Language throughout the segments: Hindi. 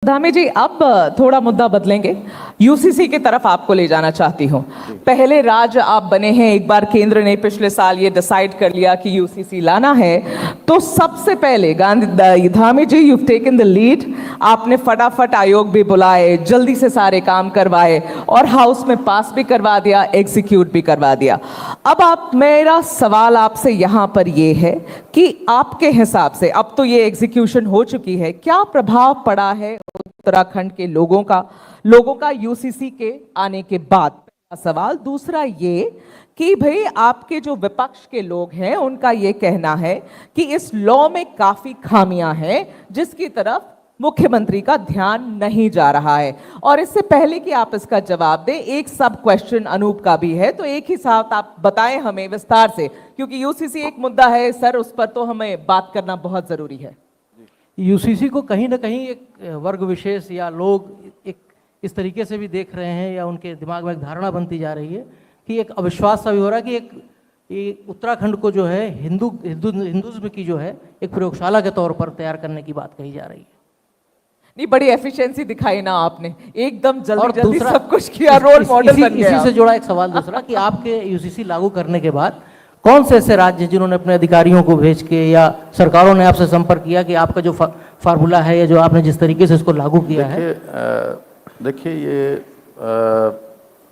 धामी जी, अब थोड़ा मुद्दा बदलेंगे। यूसीसी की तरफ आपको ले जाना चाहती हूँ। पहले राज्य आप बने हैं, एक बार केंद्र ने पिछले साल ये डिसाइड कर लिया कि यूसीसी लाना है, तो सबसे पहले गांधी धामी जी, यू टेकन द लीड। आपने फटाफट आयोग भी बुलाए, जल्दी से सारे काम करवाए और हाउस में पास भी करवा दिया, एग्जीक्यूट भी करवा दिया। अब मेरा सवाल आपसे यहाँ पर ये है कि आपके हिसाब से अब तो ये एग्जीक्यूशन हो चुकी है, क्या प्रभाव पड़ा है उत्तराखंड के लोगों का यूसीसी के आने के बाद? पहला सवाल। दूसरा ये कि भाई आपके जो विपक्ष के लोग हैं उनका ये कहना है कि इस लॉ में काफी खामियां हैं जिसकी तरफ मुख्यमंत्री का ध्यान नहीं जा रहा है। और इससे पहले कि आप इसका जवाब दें, एक सब क्वेश्चन अनूप का भी है, तो एक ही साथ आप बताएं हमें विस्तार से, क्योंकि यूसीसी एक मुद्दा है सर, उस पर तो हमें बात करना बहुत जरूरी है। यूसीसी को कहीं ना कहीं एक वर्ग विशेष या लोग एक इस तरीके से भी देख रहे हैं, या उनके दिमाग में एक धारणा बनती जा रही है कि एक अविश्वास सा भी हो रहा है कि एक उत्तराखंड को जो है हिंदुत्व की जो है एक प्रयोगशाला के तौर पर तैयार करने की बात कही जा रही है। नहीं, बड़ी एफिशिएंसी दिखाई ना आपने, एकदम जल्दी जल्दी सब कुछ किया, रोल मॉडल बन गया। इसी से जुड़ा एक सवाल दूसरा कि आपके यूसीसी लागू करने के बाद कौन से ऐसे राज्य जिन्होंने अपने अधिकारियों को भेज के या सरकारों ने आपसे संपर्क किया कि आपका जो फार्मूला है या जो आपने जिस तरीके से इसको लागू किया है? देखिए ये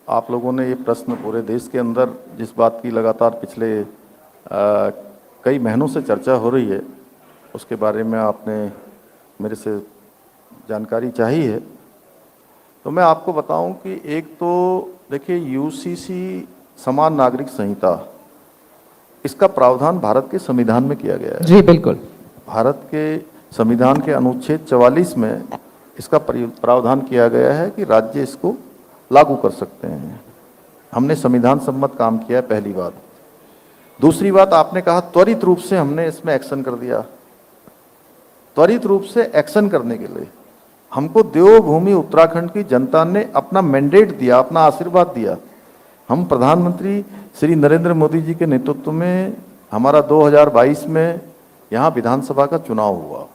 आप लोगों ने ये प्रश्न पूरे देश के अंदर जिस बात की लगातार पिछले कई महीनों से चर्चा हो रही है, उसके बारे में आपने मेरे से जानकारी चाहिए है, तो मैं आपको बताऊं कि एक तो देखिए यूसीसी समान नागरिक संहिता, इसका प्रावधान भारत के संविधान में किया गया है। जी बिल्कुल। भारत के संविधान के अनुच्छेद 44 में इसका प्रावधान किया गया है कि राज्य इसको लागू कर सकते हैं। हमने संविधान सम्मत काम किया है, पहली बात। दूसरी बात, आपने कहा त्वरित रूप से हमने इसमें एक्शन कर दिया। त्वरित रूप से एक्शन करने के लिए हमको देवभूमि उत्तराखंड की जनता ने अपना मैंडेट दिया, अपना आशीर्वाद दिया। हम प्रधानमंत्री श्री नरेंद्र मोदी जी के नेतृत्व में हमारा 2022 में यहाँ विधानसभा का चुनाव हुआ,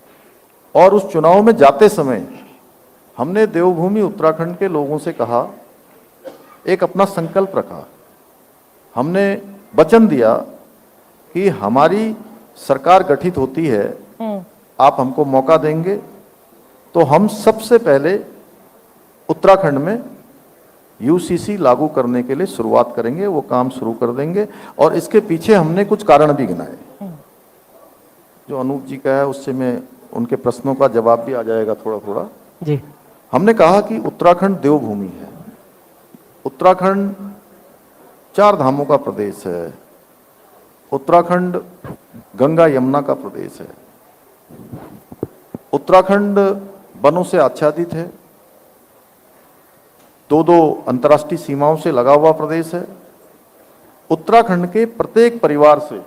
और उस चुनाव में जाते समय हमने देवभूमि उत्तराखंड के लोगों से कहा, एक अपना संकल्प रखा, हमने वचन दिया कि हमारी सरकार गठित होती है, आप हमको मौका देंगे तो हम सबसे पहले उत्तराखंड में यूसीसी लागू करने के लिए शुरुआत करेंगे, वो काम शुरू कर देंगे। और इसके पीछे हमने कुछ कारण भी गिनाए, जो अनूप जी का है उससे मैं उनके प्रश्नों का जवाब भी आ जाएगा थोड़ा थोड़ा जी। हमने कहा कि उत्तराखंड देवभूमि है, उत्तराखंड 4 धामों का प्रदेश है, उत्तराखंड गंगा यमुना का प्रदेश है, उत्तराखंड वनों से आच्छादित है, 2 अंतर्राष्ट्रीय सीमाओं से लगा हुआ प्रदेश है। उत्तराखंड के प्रत्येक परिवार से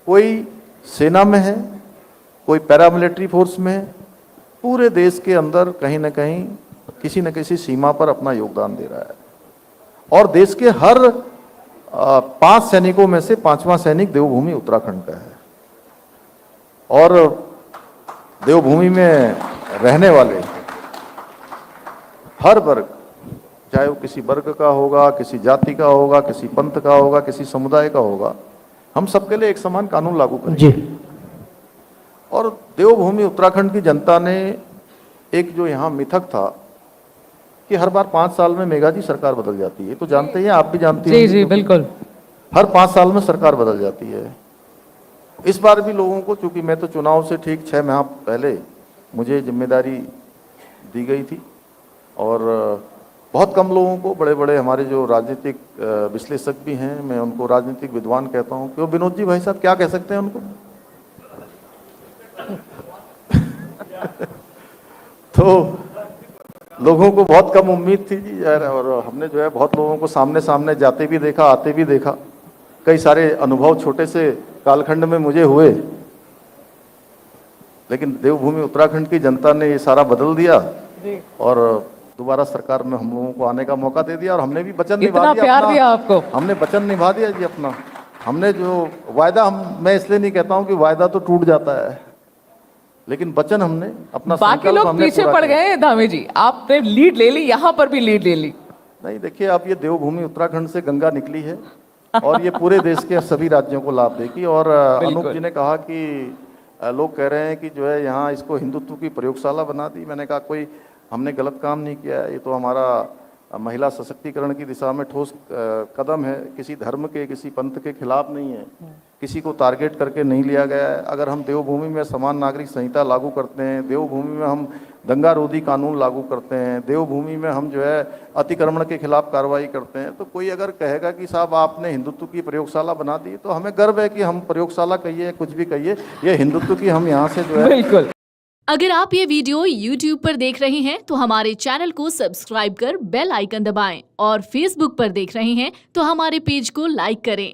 कोई सेना में है, कोई पैरामिलिट्री फोर्स में है, पूरे देश के अंदर कहीं ना कहीं किसी न किसी सीमा पर अपना योगदान दे रहा है। और देश के हर 5 सैनिकों में से 5वां सैनिक देवभूमि उत्तराखंड का है। और देवभूमि में रहने वाले हर वर्ग, चाहे वो किसी वर्ग का होगा, किसी जाति का होगा, किसी पंथ का होगा, किसी समुदाय का होगा, हम सबके लिए एक समान कानून लागू करेंगे। और देवभूमि उत्तराखंड की जनता ने एक जो यहाँ मिथक था कि हर बार 5 साल में मेघा जी सरकार बदल जाती है, तो जानते हैं, आप भी जानती हैं। जी जी बिल्कुल। हर 5 साल में सरकार बदल जाती है। इस बार भी लोगों को, चूंकि मैं तो चुनाव से ठीक 6 माह पहले मुझे जिम्मेदारी दी गई थी, और बहुत कम लोगों को, बड़े बड़े हमारे जो राजनीतिक विश्लेषक भी हैं, मैं उनको राजनीतिक विद्वान कहता हूँ, क्यों विनोद जी भाई साहब क्या कह सकते हैं उनको तो लोगों को बहुत कम उम्मीद थी जी यार, और हमने जो है बहुत लोगों को सामने सामने जाते भी देखा, आते भी देखा। कई सारे अनुभव छोटे से कालखंड में मुझे हुए, लेकिन देवभूमि उत्तराखंड की जनता ने ये सारा बदल दिया और दोबारा सरकार में हम लोगों को आने का मौका दे दिया। और हमने भी वचन निभा दिया, प्यार दिया आपको, हमने वचन निभा दिया जी अपना। हमने जो वायदा, मैं इसलिए नहीं कहता हूं कि वायदा तो टूट जाता है, लेकिन वचन हमने अपना बाकी संकल्प लोग हमने पीछे पूरा पड़ किया। गए हैं धामी जी, आपने लीड ले ली, यहाँ पर भी लीड ले ली। नहीं देखिए, अब ये देवभूमि उत्तराखंड से गंगा निकली है और ये पूरे देश के सभी राज्यों को लाभ देगी। और अनूप जी ने कहा कि लोग कह रहे हैं कि जो है यहाँ इसको हिंदुत्व की प्रयोगशाला बना दी। मैंने कहा कोई हमने गलत काम नहीं किया है, ये तो हमारा महिला सशक्तिकरण की दिशा में ठोस कदम है। किसी धर्म के, किसी पंथ के खिलाफ नहीं है, किसी को टारगेट करके नहीं लिया गया है। अगर हम देवभूमि में समान नागरिक संहिता लागू करते हैं, देवभूमि में हम दंगा रोधी कानून लागू करते हैं, देवभूमि में हम जो है अतिक्रमण के खिलाफ कार्रवाई करते हैं, तो कोई अगर कहेगा कि साहब आपने हिंदुत्व की प्रयोगशाला बना दी, तो हमें गर्व है कि हम प्रयोगशाला कहिए कुछ भी कहिए, ये हिंदुत्व की हम यहाँ से जो है। बिल्कुल। अगर आप ये वीडियो YouTube पर देख रहे हैं तो हमारे चैनल को सब्सक्राइब कर बेल आइकन दबाएं और Facebook पर देख रहे हैं तो हमारे पेज को लाइक करें।